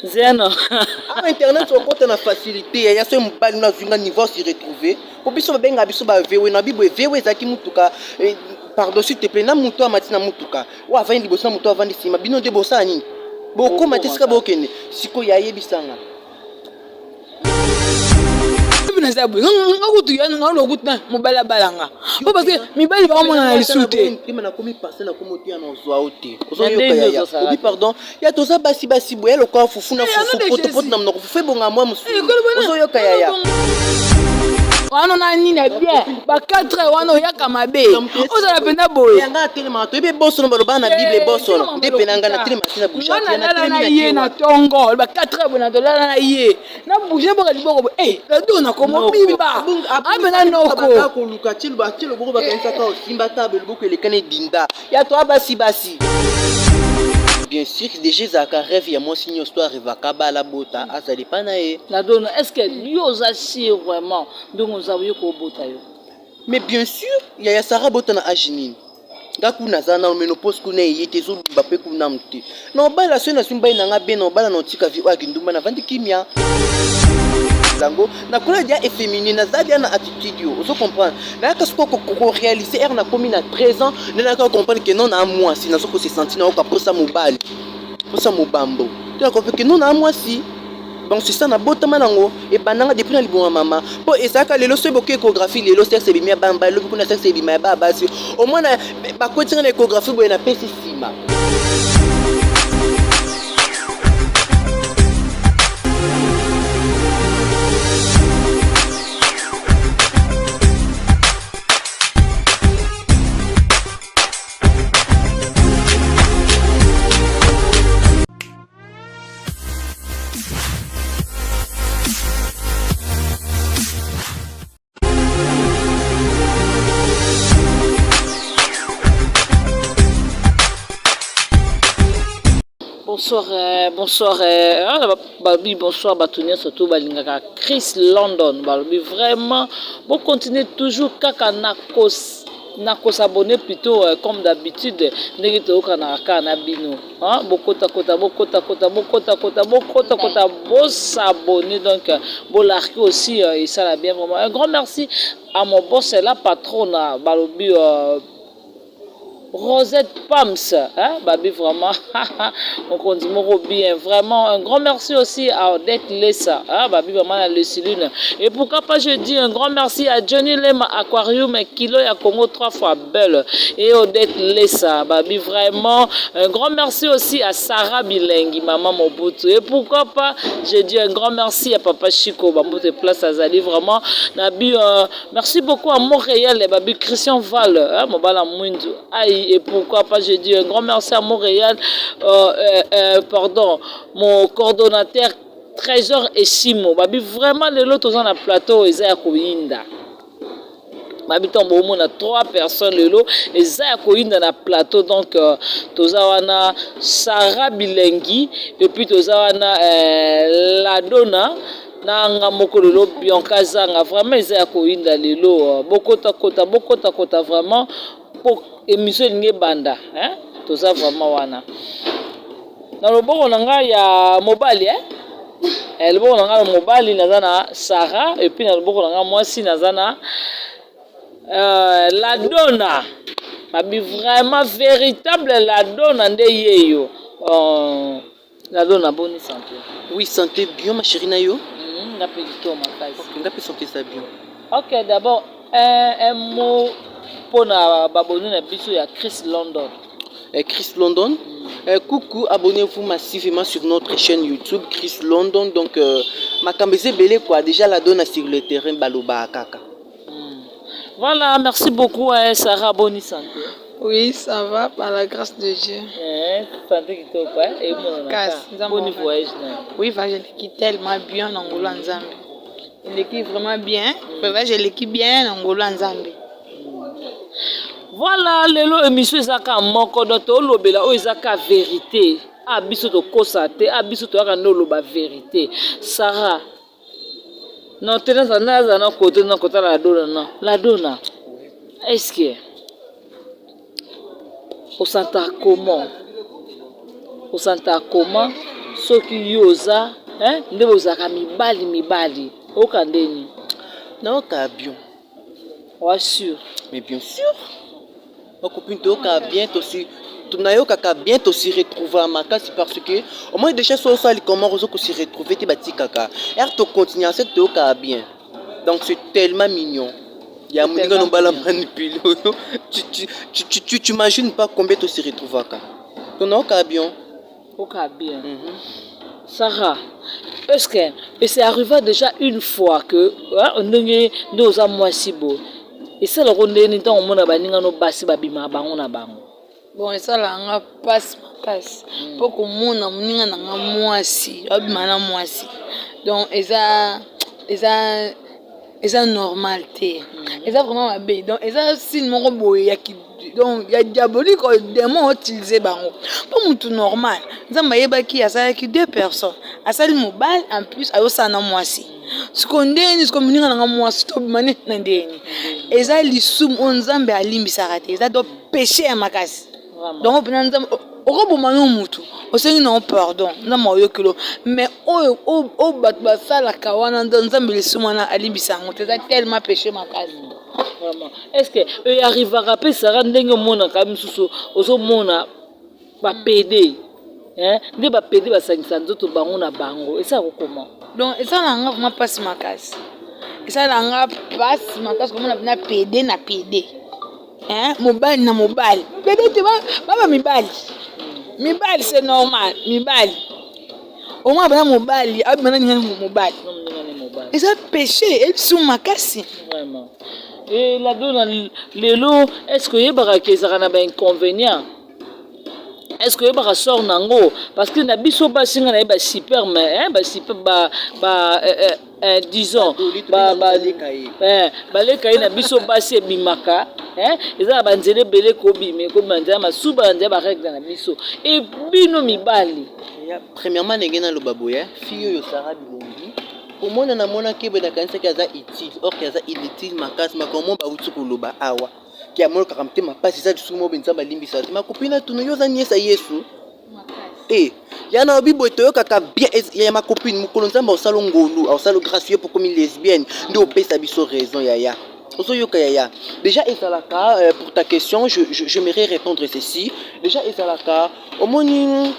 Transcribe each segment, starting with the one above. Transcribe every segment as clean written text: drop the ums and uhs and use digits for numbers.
Zeno. Ah, internet on compte na facilité ya so mobali na zunga niveau se retrouver po biso benga biso ba vewe na bibo vewe ezaki mutuka pardon s'il te plaît na muto amati na mutuka wa vandi bosa muto avandi sima bino de bosa nini boko matesika bokene siko ya yebisanga na sabu ngakutu yana ngalo kutna mobala balanga o parce que mibali ba mona na lisute kima na komi passer na komo tia na ozwa ote ozoyoka ya obi pardon ya toza basi basi boye lokwa fufuna fufu poto na mnoko fufe bonga mwa musu ozoyoka ya wana na nini bien ba 4 wana yaka mabe ozala penda boye yanga telema to ebe boso no baloba na bible boso no de penanga na telema tina boucha na telema ye na tongo ba 4 bona to la na ye na bouger boka liboko la dona komo bimba abena noko ko luka tilo ba tilo boko ba kanisa ka simba table boko elekane dinda ya to abasi basi. Bien sûr, déjà Zaka rêve ya moi signe histoire revaka la bota azali pana e. La donne est-ce que yo assure vraiment donc nous avons ko bota yo. Mais bien sûr, ya Sarah bota na ajinine. Gaku nazana menopause kuna yete zo Mbappé kuna mte. Na obala so na simba ina ngabe na obala na tika vi wa kindumba na vandi kimia. Lango na kula dia efféminé na zadia na attitude yo. Ozo comprendre. Na ka soko ko réaliser er na komi na 13 ans, na ka comprendre que non na moi si na soko se sentir na ka posa mobali. Posa mobambo. Tu as compris que non na moi si. Bon c'est ça na botama nango et bananga depuis na libonga mama. Po ezaka lelo so boke échographie lelo sexe bimia bamba lo kuna sexe bimia ba basi. Au moins na ba ko tinga na échographie bo na pesi sima. Bonsoir, Balbi, bonsoir, Batunia, surtout Balingaka, Chris London, Balbi, vraiment, bon, continuez toujours, Kaka Nako s'abonner plutôt comme d'habitude, Negito Kanaka Nabino, hein, Bokota, bon s'abonner, donc, bon l'arquer aussi, et ça l'a bien vraiment. Un grand merci à mon boss, la patronne, Balbi, Rosette Pams, hein, Babi, vraiment, on continue bien, vraiment, un grand merci aussi à Odette Lessa, hein, Babi, vraiment, la Lucilune, et pourquoi pas, je dis un grand merci à Johnny Lema Aquarium, Kilo et à Congo 3 fois belle, et Odette Lessa, Babi, vraiment, un grand merci aussi à Sarah Bilengi, Maman Mobutu, et pourquoi pas, je dis un grand merci à Papa Chico, Bamboute Place Azali, vraiment, Nabi, merci beaucoup à Montréal, Babi, Christian Val, hein, Mobala Mwindu, aïe, et pourquoi pas, je dis un grand merci à Montréal, pardon, mon coordonnateur Trésor et Simo, Babi, vraiment, les autres dans le plateau, ils ont Koyinda. Babi, on a 3 personnes, les autres, ils ont Koyinda dans le plateau, donc, Tozawana Sarah Bilengi, et puis Tozawana Ladona. Nanga moko lelo Bianca Zanga, vraiment, ils ont Koyinda, les lots, Bokota Kota, vraiment. Pour émission linge banda hein tout ça vraiment wana na loboko nanga ya mobali hein loboko nanga mobali nazana Sarah et puis na loboko nanga mwasi nazana la donna babi vraiment véritable la donna nde yeyo la donna bonne santé. Oui, santé bien ma chérie nayo na petit ma case nga peut santé ça bien. OK, d'abord un mot pour abonner na biso ya Chris London. Chris London. Coucou, abonnez-vous massivement sur notre chaîne YouTube Chris London. Donc Makambeze belé quoi, déjà la donne sur le terrain baloba kaka. Voilà, merci beaucoup Sarah, bonne santé. Oui, ça va par la grâce de Dieu. Santé qui te pas et bon voyage. Oui, je l'équipe tellement bien en Ngolo Nzambe. L'équipe vraiment bien. Je l'équipe bien en Ngolo Nzambe. Voilà, lelo émission ezaka moko doto lobela o ezaka vérité. A biso to kosate, a biso to aka no loba vérité. Sarah. Non, tena sana na côté la dona non. La dona. Est-ce que on s'entend comment soki yoza nde bozaka mibali oka ndeni naoka bien wassure mais bien sûr copine toyoka bien tosi tunayokaka bien tosi retrouver makasi parce que au moins déjà so osali comment ozokosi retrouver te batikaka ere tocontinue se toyoka bien donc c'est tellement mignon ya moninga nobala manipule tu imagines pas combien tosi retrouvaka tonayoka bien oka bien Sarah, est-ce que c'est arrivé déjà une fois que ndenge nde oza mwasi bo esalaka ndeni ntango omona baninga no basi babima bango na bango bon esalanga mpasi makasi mpo komona moninga nanga mwasi babima na mwasi donc eza normal te eza vraiment mabe donc eza signe moko boye donc ya diabolique démon utiliser bango mpo mutu normal nzambe ayebaki asalaki 2 personnes asali mobile en plus ayosala na mwasi siko ndeni siko moninga nanga mwasi tobima neti na ndeni eza lisumu oyo nzambe alimbisaka te eza do péché ya makasi donc opena nzambe okoboma no mutu osengi nango pardon nzambe oyokelo mais oyo bato basalaka wana nzambe lisumu wana alimbisa yango te eza tellement péché makasi. Vraiment. Est-ce que il arrivera pe Sarah ndenge mona ka misusu ozomona ba PD nde ba PD basangisa nzoto bango na bango esa kokoma donc esa nanga vraiment passe makasi esa nanga passe makasi komona na PD na PD mobile na mobile PD te ba mibali c'est normal mibali au moins bana mobile abana ninga mobile esa péché et sous makasi vraiment. Et là-dedans, lelo, est-ce que yebara kezara na ba inconvénient? Est-ce que yebara sort nango? Parce que na biso ba singa na ba super mais disons ba lekaye na biso basi bimaka eza ba nzele belé ko bime ko manza masuba nzela ba règle na biso et bino mibali premièrement ngena lo baboya fille yo Sarah bilongi omona na mona ke beda kanisa ki aza utile or ki aza inutile makasi makomo ba uti koloba awa ki amona kakamte mapasi za disumo benza balimbisa te makopina tuno yo za niesa Yesu yana obibo toyoka ka bien ya makopine mukolo nzamba osalo ngolu osalo gracieux pour comme lesbienne ndo opesa biso raison ya ozoyoka ya déjà ezalaka pour ta question j'aimerais répondre ceci déjà ezalaka omoni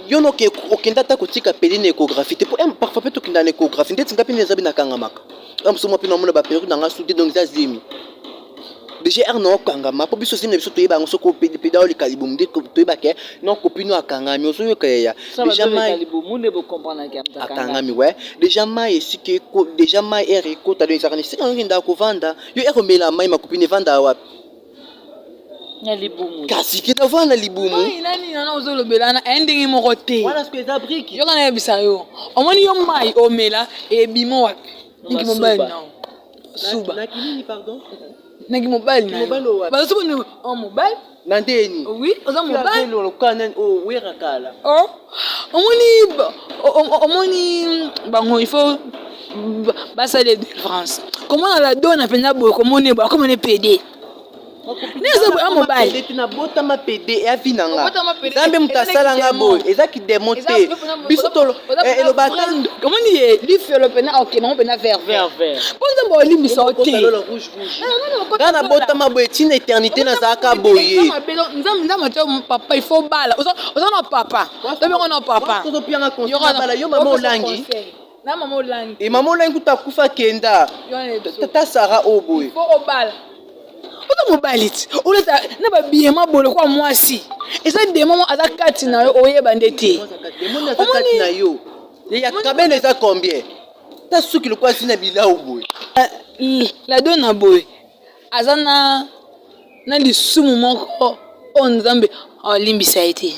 yono ke okenda ta kotika peli na échographie te parfois peut okenda na échographie ndeti ngapi neza bina kangamaka amsomo pina mona ba période nga soudé donc za zimi déjà erno kangama po biso sine biso toyeba ngo soko peda oli kalibum de toyeba ke non kopino akangami ozoyoka ya déjà mai kalibum ne bo comprendre ke akangami ouais déjà mai esike ko déjà mai ere ko ta donc zakani sika ngenda ko vanda yo ero mela mai makopine vanda wapi na libumu kasi kita vana libumu nani nana ozolobelana endingi moko te voilà ce que ça brique yo kana yebisa yo omoni yo mai omela ebimo wapi ngi mobile non suba na kinini pardon ngi mobile na ba suba ni mobile nandeni oui oza mobile lo kana wera kala omoni bango il faut basale de France comment la donne penza boy komone ba komone PD neza boy mobile tina bota ma PD ya vinanga zambe mutasala nga boy ezaki démonter biso tolo elo batando comment ni li fait le pena OK non pena vert bonza boy li misote rouge kana bota ma boy tina éternité na zaka boye nzama papa il faut bala oza na papa tobe na papa to pianga conscience bala yo mama olangi na mama olangi e mama olangi utakufa kenda tata Sarah oboy il faut obala oto mobile oleta na ba bien mabolo kwa mwasi eza demo aza kati na yo oyeba ndete omoni na yo ya kabele eza combien ta suki le kwa sina bila oboy la dona boy aza na lisumu moko onzambe alimbisa ete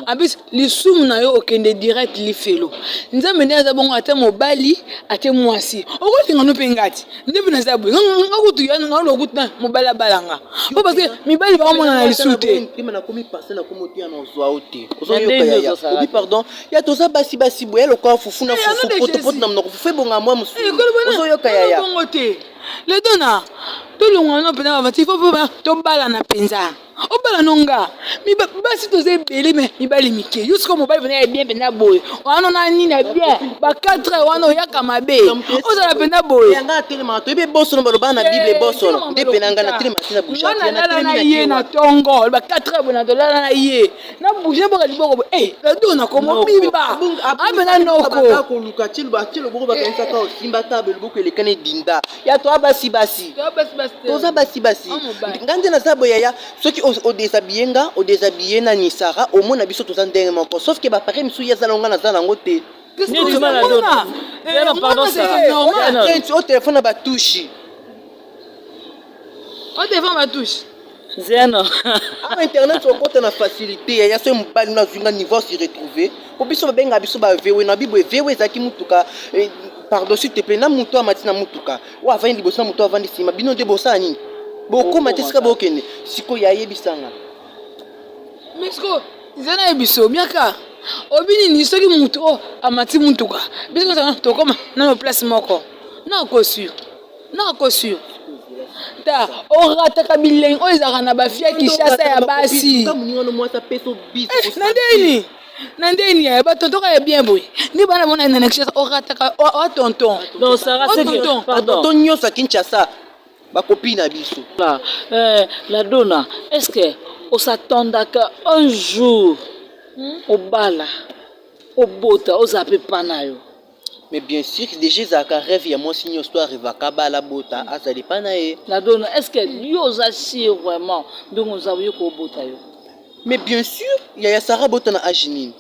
abis lisumu na yo okende direct lifelo nzambe nde aza bongo ate mobali ate mwasi okolinga no mpe ngati nde na zabu ngakutu yana ngalokutu na mobali abalanga po parce que mibali bakomona na lisu te na komi passer na komoto ya na ozwa ote ozoyoka ya obi pardon ya toza basi boye lokwa fufu na fufu poto na mnoko fufu bonga mwa musu ozoyoka ya bongo te le dona tolongwa no pena bavati fo to bala na penza obala nonga basi toza ebele me mibali mike jusqu'au mobali pena ya bien pena boye wana na nini ya bien ba 4 heures wana oyaka mabe ozala pena boye yanga telema to ebe boso no baloba na bible boso no nde pena nga na telema tina bouger na ye na tongo ba 4 heures bona dolala na ye na bouger boka liboko la dona komo bimba apena noko ko luka tilo ba tilo boko ba kanisa ka osimba table boko elekane dinda ya to abasi basi toza basi ngande na sabo yaya soki o déshabiller o déshabiller na nisara au mona biso toza ndenge moko sauf que ba pare misu ya zalonga na zala ngote ni du mal à donner non pardon ça au téléphone ba touche au téléphone ba touche Zéano. Internet on compte na facilité ya so mbali na zunga niveau se retrouver po biso benga biso ba vewe na bibo vewe zaki mutuka pardon s'il te plaît na muto amatina mutuka wa vandi bosa muto avandi sima bino de bosa nini boko matesika bokene siko ya yebisanga Mexico zana ebiso miaka obini ni soki muto amati mutuka biso sana to koma na place moko na ko sûr ta orataka bilenge oyo ezalaka na bafia kishasa ya basi na ndeni ya batontoka ya bien boye ni bana bona na kishasa orataka o tonton non ça c'est pardon nyonso Kinshasa ba copine na biso la donna est-ce que on s'attendaka un jour au bala au bota au zape panayo. Mais bien sûr, déjà, Zaka rêve, il y a mon signe histoire, il va kabala bota, ça dépend. La donne, est-ce que nous assure vraiment de nous avoir au bota? Mais bien sûr, il y a Sarah bota na ajinin.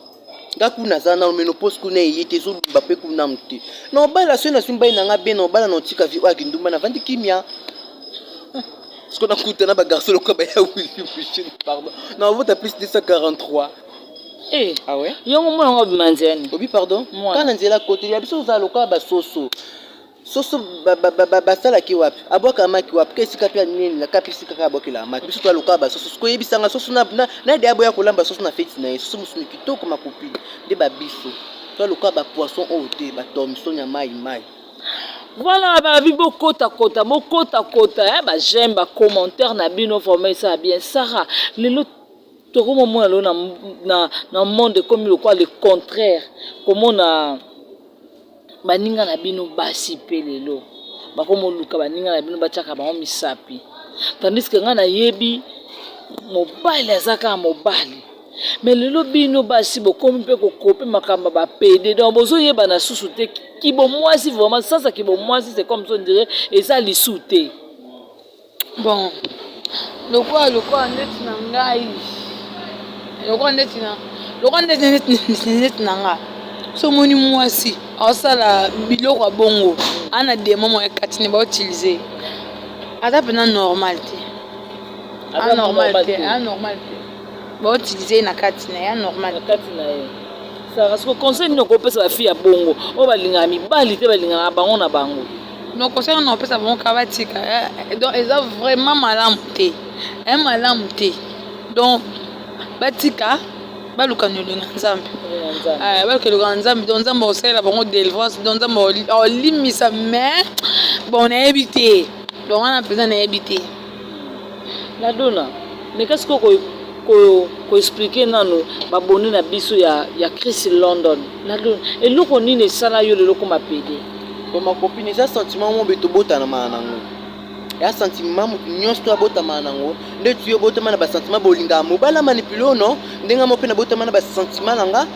Gaku na zana no menopause kuna yete zo Mbappé kuna mte. Na bala so na simba na ngabe na bala na tika vi wa kinduma na vandi kimia. Parce qu'on a coûté na ba garçon le kaba ya Willy pardon. Na vota plus de 143. Eh, ah ouais? Yongo mwana ngo bimanzeni. Obi pardon? Kana nzela côté ya biso za loka ba soso. Soso ba sala ki wapi? Aboka maki wapi? Ke sika pia nini la kapi sika ka abokela maki. Biso to loka ba soso. Ko yebisanga soso na de aboya kolamba soso na feti na soso musumi kitoko makopini. De ba biso. To loka ba poisson oté ba tomson ya mai. Voilà, ba bibo kota ba j'aime ba commentaire na bino formé ça bien Sarah. Le Toko moment na monde comme le contraire comment na baninga na bino basi pelelo bakomo luka baninga na bino bachaka ba misapi tandis que ngana yebi mobile azaka mobile mais lelo bino basi bokomi pe ko kope makamba ba pede donc bozo yeba na susu te ki bo mwasi vraiment ça ki bo mwasi c'est comme ça on dirait et ça li souté bon le quoi net na ngai lokwa ndeti nanga so moni mwasi osala biloko ya bongo ana demo mo ekatine ba utiliser ata pena normal te ba utiliser na katine ya normal ça parce que conseil no ko pesa ba fille ya bongo o balinga mibali te balinga bango na bango no conseil no pesa bango kabatika donc eza vraiment malamu te donc batika baluka nyolenga nzambe baluka nzambe donc nzambe osala bango délivrance donc nzambe olimisa mais bon nayebi te donc wana mpenza nayebi te la donna mais qu'est-ce que ko expliquer nano baboni na biso ya Chris London la donna eloko nini esala yo lelo koma pede pour ma copine ça sentiment mo beto bota na manango ya sentiment mo nyonso to bota manango nde tu bota mana ba sentiment bolinga mobala manipulo no ndenga mo pe na bota mana ba sentiment nanga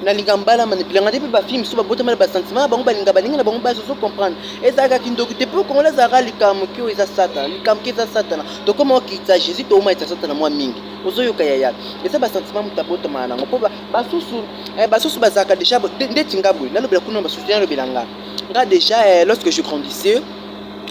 na linga mbala manipulo ngade pe ba film so ba bota mana ba sentiment bango balinga na bango ba so comprendre ezaka kindoki te po kongola zara likam ki eza satan likam ki eza satan to comment ki ta Jésus to ma eza satan moi mingi ozoyo kaya eza ba sentiment mo tabota manango po ba susu bazaka déjà nde tingabwe na lobela kuna ba susu na lobelanga nga déjà lorsque je grandissais.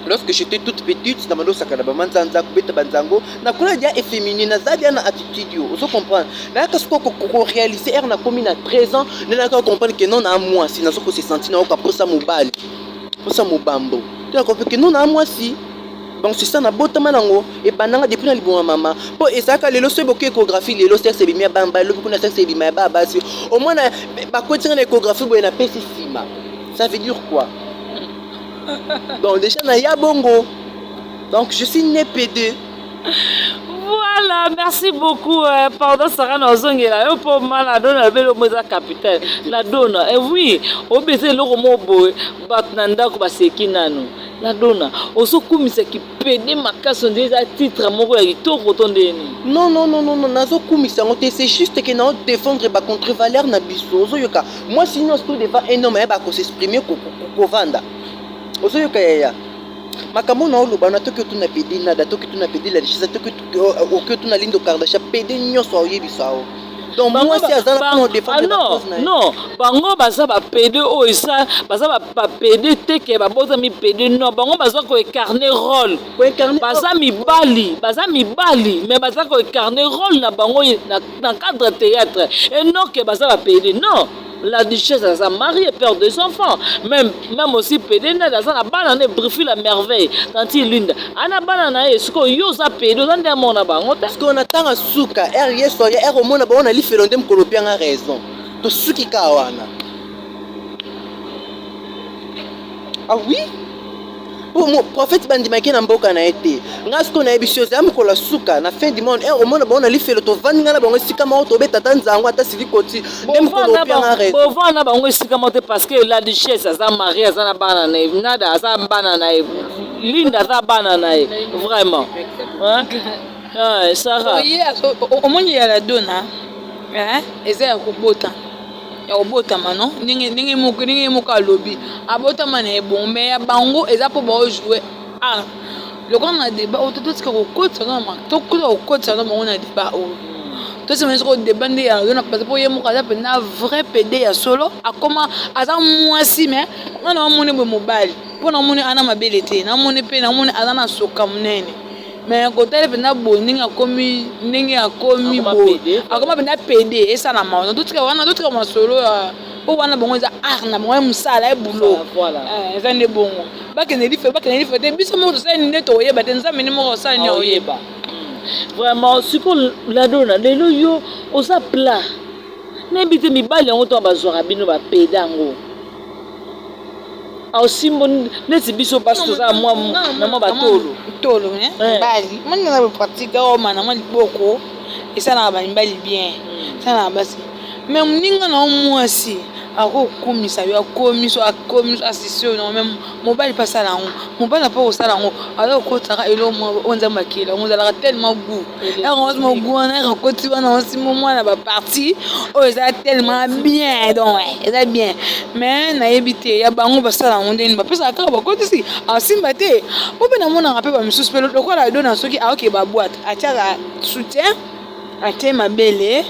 Lorsque j'étais toute petite, dans mon sakana bamanzanza kubeta banzango, na kula dia efféminé na zadia na attitude yo. Vous comprenez? Na ka soko ko réaliser na komi na 13 ans, na ka comprendre que non à moi si na soko se sentir na ka posa mobali. Posa mobambo. Tu as compris que non à moi si. Donc c'est ça na bota manango et bananga depuis na liboma mama. Po ezaka lelo so boke échographie lelo sexe bimia bamba lelo kuna sexe bimia baba si. Au moins na ba kotinga na échographie boye na pesi sima. Ça veut dire quoi? Donc déjà na ya bongo. Donc je suis né P2. Voilà. Voilà, merci beaucoup. Pardon, Sarah Nozongela. Yo pour mal la donne avec le mot capitaine. La donne. Et oui, au baiser le romo boy, batnanda ko baseki nanu. La donne. Oso kumisa ki pede makaso ndeza titre moko ya kitoko tondeni. Non, non, non, non, non, nazo kumisa ngote, c'est juste que na défendre ba contre valeur na biso. Ozo yoka. Moi sinon tout devant un homme ba ko s'exprimer ko vanda. Ozo yoka ya. Makambo na oloba na toki tuna pedi na da toki tuna pedi la richesse toki o tuna lindo kardasha pedi nyonso oyebisa o. Donc moi si azana pour défendre non, bango baza ba pedi o isa baza ba pedi te ke ba boza mi pedi non bango baza ko incarner rôle. Baza mibali mais baza ko incarner rôle na bango na cadre théâtre et non que baza ba pedi non. La duchesse a sa mari et père de son enfant. Même aussi Pédéna, dans la banane, briefé la merveille. Tanti Linda. Ana banana, est-ce qu'on y a pédé dans des mondes à bangote? Parce qu'on attend à souka, R.I.S. R. au monde à banane, l'if et l'ondem colopien a raison. To suki kawana. Ah oui? Pour mon prophète bandimaki na mboka na été. Ngas ko na ebisyoza am ko la suka na fin du monde. O mona bona li felo to vanga na bango sika ma to beta tanzango ata sili koti. Dem ko lo pia na reste. Bo vana bango sika ma parce que la duchesse za Maria za na bana na nada za bana na Linda za bana na vraiment. Hein? Ah, Sarah. Oui, au moins il y a la donna. Hein? Et ça ya kobota. Ya obotama non ningi muka lobby abotama na ebombe ya bango eza po ba jouer ah le grand na débat auto tout ce que kokotsa na ma to ko kokotsa na bango na débat o to se mesure débat ndé ya na parce que yemuka za pe na vrai PD ya solo akoma aza mwasi mais na moni bo mobile po na moni ana mabelete na moni pe na moni ana na soka munene. Mais quand elle venait bonning a commis bo akoma bena PD et ça na ma tout que wana tout comme solo po wana bongo za na bongo musala e boulot voilà ça ne bon ba que ne li fait te biso mo ça ni neto yeba te nza mini mo ça ni oyeba vraiment ce qu'on la donne lelo yo osa plat nebite mibali yango to bazwaka bino ba PD yango aussi mon neti biso parce que ça moi na mo batolo hein bali mon na pratique o mana mo liboko et ça na ba mbali bien ça na basi mais mninga na mwasi ako komisa yo komiso assisio non même mobile pas ça là mobile pas ça là alors ko tsaka elo on za makila on za la tellement goût et on se mo goût na ko ti wana aussi moment na ba partie oh ça tellement bien donc c'est bien mais na ebité ya bango ba ça là on ndeni ba pesa ka ba ko ti si asimba te o be na mona ngape ba misusu pe lo ko la dona soki a ok ba boîte atia soutien atia mabele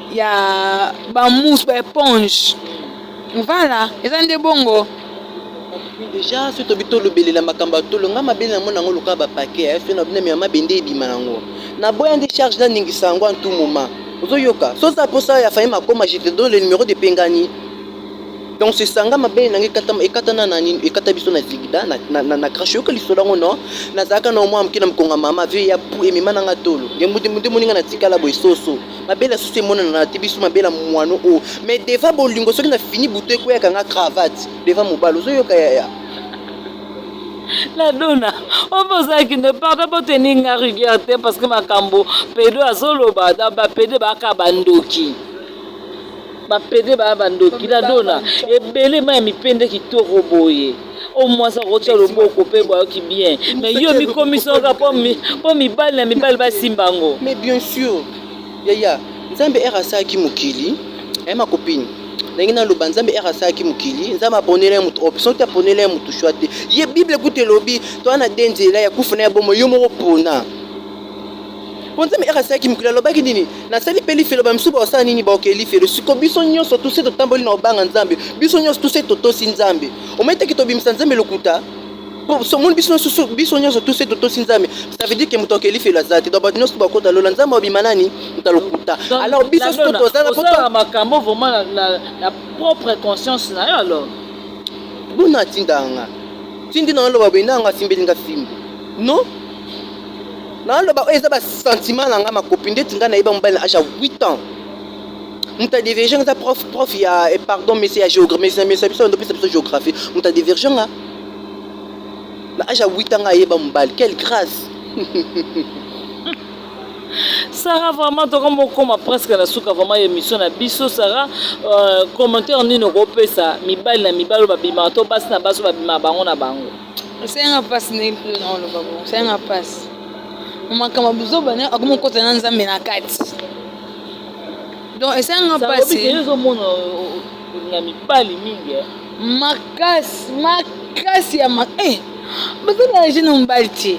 ya ba mousse ba éponge voilà eza nde bongo déjà ce tobito lobele la makamba tolo nga mabele na mona ngolo ka ba paquet fait na bina mi mabende ebima nango na boya ndi charge na ningisa ngo en tout moment ozo yoka so ça pour ça ya faille makoma je te donne le numéro de Pengani donc c'est sanga mabele nangi katana na nini ekata biso na zigida na crash yoka lisola ngono na zaka na mwa mkina mkonga mama ve ya pu emima na ngatolo ngemude moninga na tikala boy soso mabele sose mona na tibisu mabela mwano o mais devant bolingo soki na fini bouteille ko ya kanga cravate devant mobalo zo yoka ya la donna on pose qui ne parle pas tenir à regarder parce que makambo pedo azoloba ba pede ba ka bandoki ba pede ba bandoki la donna ebele ma mipende kitoko boye au moins ça retient le mot copé qui bien mais yo mi commission ka po mi bal ba simbango mais bien sûr yaya nzambe erasa ki mukili ma copine nangina lo banzambe erasa ki mukili nzamba abonner mutu option te abonner mutu choite ye bible écoute lobi to ana denzela ya kufuna ya bomo yo moko pona nzambe erasa ki mukili lobaki nini na sali peli felo ba msuba osana nini ba okeli felo siko biso nyonso tout se to tamboli na obanga nzambe biso nyonso tout se to tosi nzambe o mete ki to bimisa nzambe lokuta so mon biso nyonso tout se to tosi nzambe ça veut dire que mutu okeli felo azate do ba nyonso ba kota lola nzambe obimanani mutalokuta alors biso to to zala poto makambo vraiment la propre conscience na yo alors bona tindanga tindi na lo ba benanga simbelinga simbe non na lo ba eza ba sentiment na nga ma copine de tinga na iba mbala âge 8 ans muta divergent za prof ya pardon monsieur ya géographie mais ça ndo pesa géographie muta divergent nga na âge 8 ans ayeba mbali quelle grâce Sarah vraiment comme presque na suka vraiment émission na biso Sarah commentaire nini okopesa mibali na mibali babima to basi na baso babima bango na bango. C'est un passe n'est plus dans le babou. C'est un passe. Makambo buzoba ne akomo kota na nzambe na kati. Donc c'est un passe. Ça veut dire mona na mibali mingi. Makasi ya bazana jeune mbalti.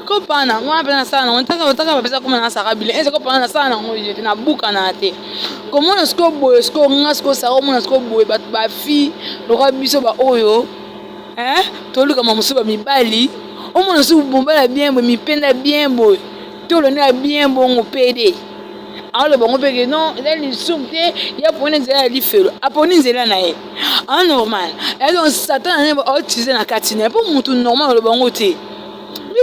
Kopana moi pena sana on pesa comme na sarabile est-ce que kopana sana on jete na buka na te comment est-ce que boy est-ce que ngasko sa o mona est-ce que boy ba fi lo ka biso ba oyo to luka mamusuba mibali o mona su bombala bien bo mi penda bien boy to lo na bien bon PD alors le bon pege non il est sumté ya pone nzela li felo aponi nzela na ye en normal et donc satan ne ba utiliser na katine pour mutu normal le bon côté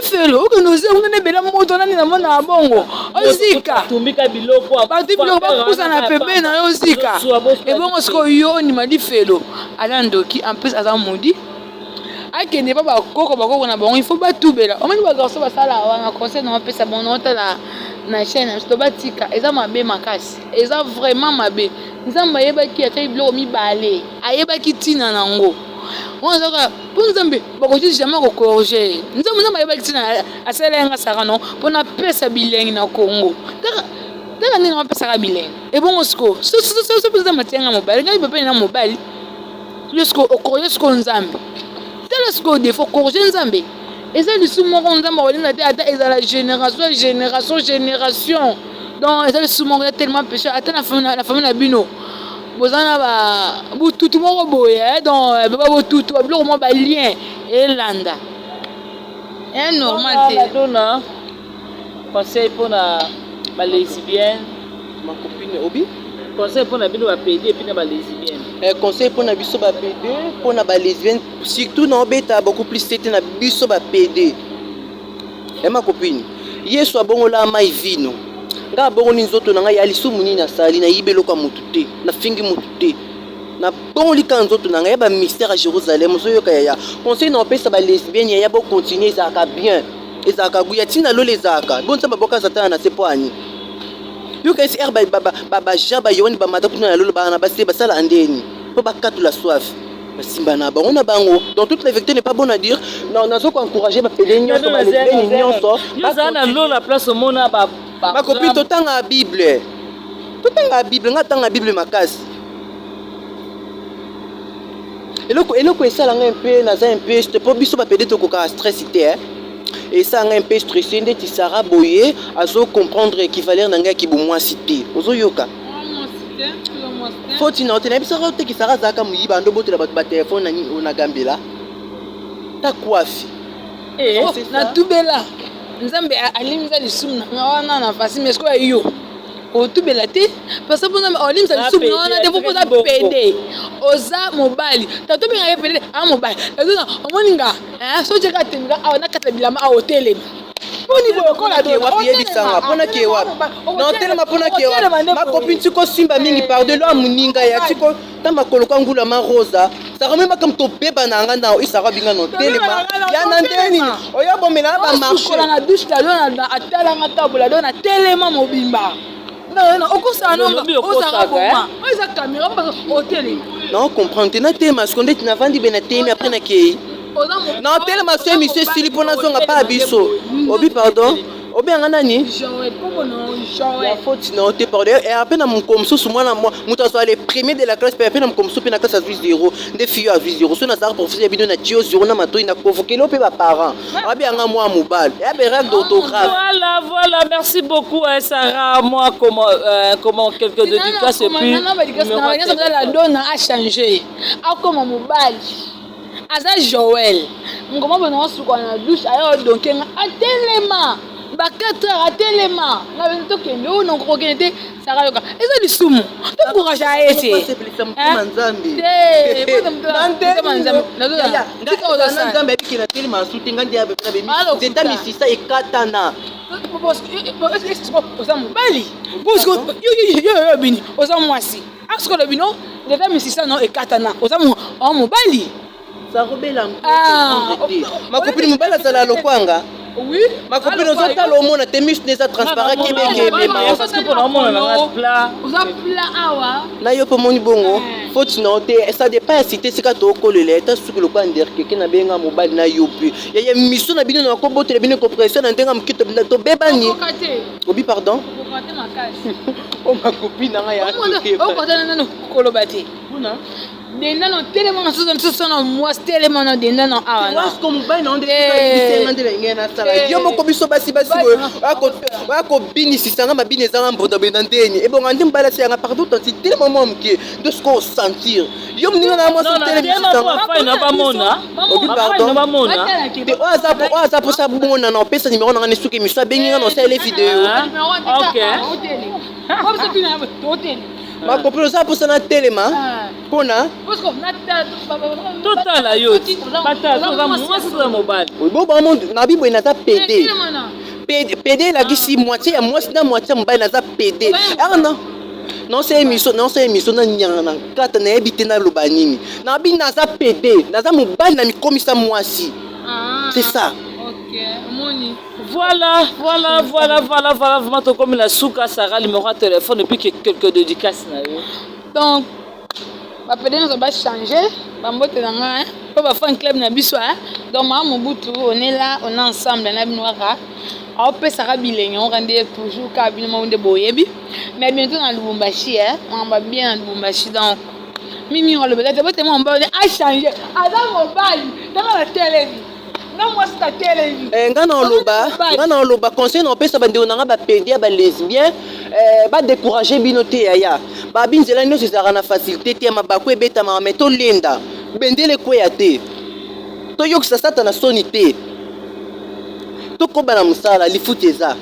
felo o kono ze unene bela moto nani na mona bongo ozika tumbika biloko batu biloko bakusa na pepe na yo zika e bongo siko yo ni mali felo ala ndoki en plus aza modi akende ba bakoko na bongo il faut batubela omani ba garçon ba sala wana conseil na pesa bon nota na chaîne sto batika eza mabe makasi eza vraiment mabe nzamba yebaki ata biloko mibale ayebaki tina nango on a pour nous beaucoup jamais corriger nous avons pas besoin à cela Sarah non pour na pesa bilingue na Congo daka ni na pesa bilingue et bon osko so besoin matenga mobile ngai papa na mobile lesko okoye sko nzambe telesko des faut corriger nzambe et ça le sous mon nzambe wala ata ezala génération donc ça le sous mon tellement péché ata la famille na bino bozana ba bututu moko boye donc baba bututu biloko mo ba lien elanda est normal te dona conseil pour na ba lesbienne ma copine obi conseil pour na bino ba PD puis na ba lesbienne conseil pour na biso ba PD pour na ba lesbienne surtout na obeta beaucoup plus tete na biso ba PD ma copine yesu abongo la mai vino nga bongo ni nzoto na ngai alisumu nini na sali na yibeloko mutu te na fingi mutu te na bongo lika nzoto na ngai ba mystère à Jérusalem so yoka ya conseil na opesa ba lesbienne ya bo continuer ezaka bien ezaka guya tina lo lezaka bonza baboka satana na sepoani yoka esi herba ba jaba yoni ba mata kuna lo ba na basi basala andeni po bakatu la soif basimba na bango na bango dans toute la vérité n'est pas bon à dire non nazo ko encourager ba pelenyo so ba lesbienne nyonso baza na lo la place au mona ba ma copine totanga Bible nga tanga Bible makasi eloko esalanga mpe naza mpe po biso bapede tokoka stress te esalanga mpe stressé ndeti Sarah boye azo comprendre équivalent na ngai kibomwasi te ozoyoka foti na otena bisaka te ki Sarah zaka muyiba ndo botela bato ba telefone na gambela ta coiffe na tubela nzambe alimza lisumu na wana na fasi mais ko yo otubela te parce que bona alimza lisumu na wana defo poza pede oza mobali tato benga ye pede a mobali ezona omoninga so cheka temga ona kata bilama a hotel poni boyo kola de wapi yebisanga pona ke wapi na hotel ma pona ke wapi ma copine tiko simba mingi pardon lo amuninga ya tiko ta makolo kwa ngula ma rosa ça même comme to beba na nga na isara binga no telema ya na ndeni oyo bomela ba marché na douche la dona atala nga tabula dona telema mobimba non okosa no osara boma oza caméra ba hotel non comprendre na tema skonde tina vandi bena temi après na kei non telema so monsieur Sili pona zonga pa biso obi pardon obi anga nani ya faute na te pardon et après na mkomso sumwana muta so les premiers de la classe pe na mkomso pe na classe à 0 des filles à 0 so na sar professeur bidon na tio 0 na matoi na convoquer lo pe ba parents abi anga moi mobile ya be règle d'orthographe voilà merci beaucoup Sarah moi comment quelques dédicaces et puis la donne a changé a comme mobile aza Joël ngoma bona suka na douche ayo donc atelema ba 4 heures atelema na bento kende o non ko kende Sarah yoka eza lisumu to courage a ete manzambi nzambe bikina telema sutenga ndi abe zeta misisa ekatana oza mobali yo bini oza mwasi asko le bino zeta misisa no ekatana oza mobali ma copine mobala sala lokwanga Oui. Ma copine ozotala omona te miso neza transparent kebekebema parce que mpona omona nanga plat oza plat awa na yo mpo omoni bongo foti na yo te ça dépend ya site esika tookolela eta soki lokola nderkeke nabenga mobali na yo mpe yaya miso na bino na kobotela bino compression na ndenge moki tobebani obi pardon o makopine nanga ya koloba te denda no telema na soso na mwasi telema na denda na awa na wasko mobali na onde nde balingai nasala yo moko biso basi boye akobinisisanga mabini ezanga mbondabenda ndeni ebonga nde mobali asiyanga pardon tanti telema mwa moke nde soki osentir yo moninga na mwasi oyo aza mposa bongona na opesa nimero nanga ne soki emiso abenginga na osala video makopino oza mposa na telema mpona totala yo batatoza mwasi toza mobali na biboye naza pede pede elakisi moitié ya mwasi na moitié ya mobali naza pede arna nonse émission na nyanga na kata nayebi te naloba nini nabi naza pede naza mobali na mikomisa mwasi c'est ça. Voilà, vraiment, comme la souka, Sarah, le numéro de téléphone, depuis quelques dédicaces. Donc, nous on va changer. On va faire un club. Donc, on est là, on est ensemble. On peut s'arranger, on rendait toujours cabinement de Boyebi. Mais bientôt dans le Lubumbashi, on va bien dans le Lubumbashi. Donc, Mimi, on va changer. Adam, on va dans la télévision. nga na oloba conseil na opesa bandeko nanga bapedi ya balesbien badécourage bino te yaya babi nzela nyonso ezalaka na facilité te ya mabako ebetamaka me tolenda bendele kweya te toyokisa sata na soni te tokoba na mosala lifuti eza.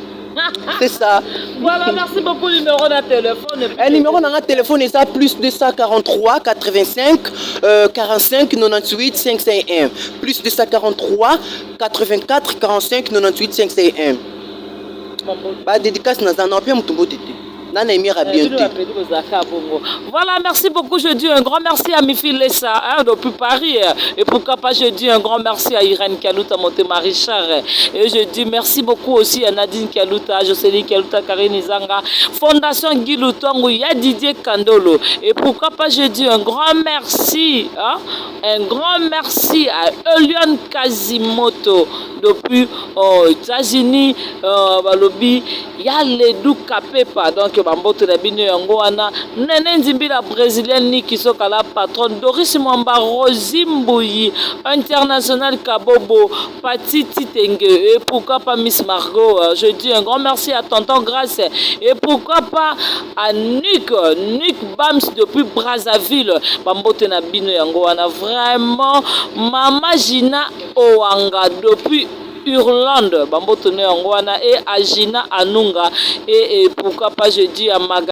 C'est ça. Voilà, merci beaucoup. Numéro de téléphone. Numéro de téléphone est ça plus 243 85 45 98 551. Plus 243 84 45 98 551. Bah dédicace dans un empire mutumbo tete. Nana Emira bientôt. Voilà, merci beaucoup. Je dis un grand merci à Mifi Lessa depuis Paris. Et pourquoi pas, je dis un grand merci à Irène Kalouta, Montema Richard. Et je dis merci beaucoup aussi à Nadine Kalouta, Jocelyne Kalouta, Karine Izanga, Fondation Guy Lutongo, ya Didier Kandolo. Et pourquoi pas, je dis un grand merci. Un grand merci à Elion Kazimoto depuis aux États-Unis. Balobi, ya Ledou Kapepa. Donc, bambote na bino yango wana nene nzimbi la brésilienne Niki Soka la patronne Doris Mwamba Rosi Mbouyi international Kabobo Patiti Tenge et pourquoi pas Miss Margot. Je dis un grand merci à Tonton Grace et pourquoi pas à Nick Bams depuis Brazzaville bambote na bino yango wana vraiment Mama Gina Oanga depuis Irlande, Bambo Tone Angwana et Agina Anunga et pourquoi pas je dis à Maga.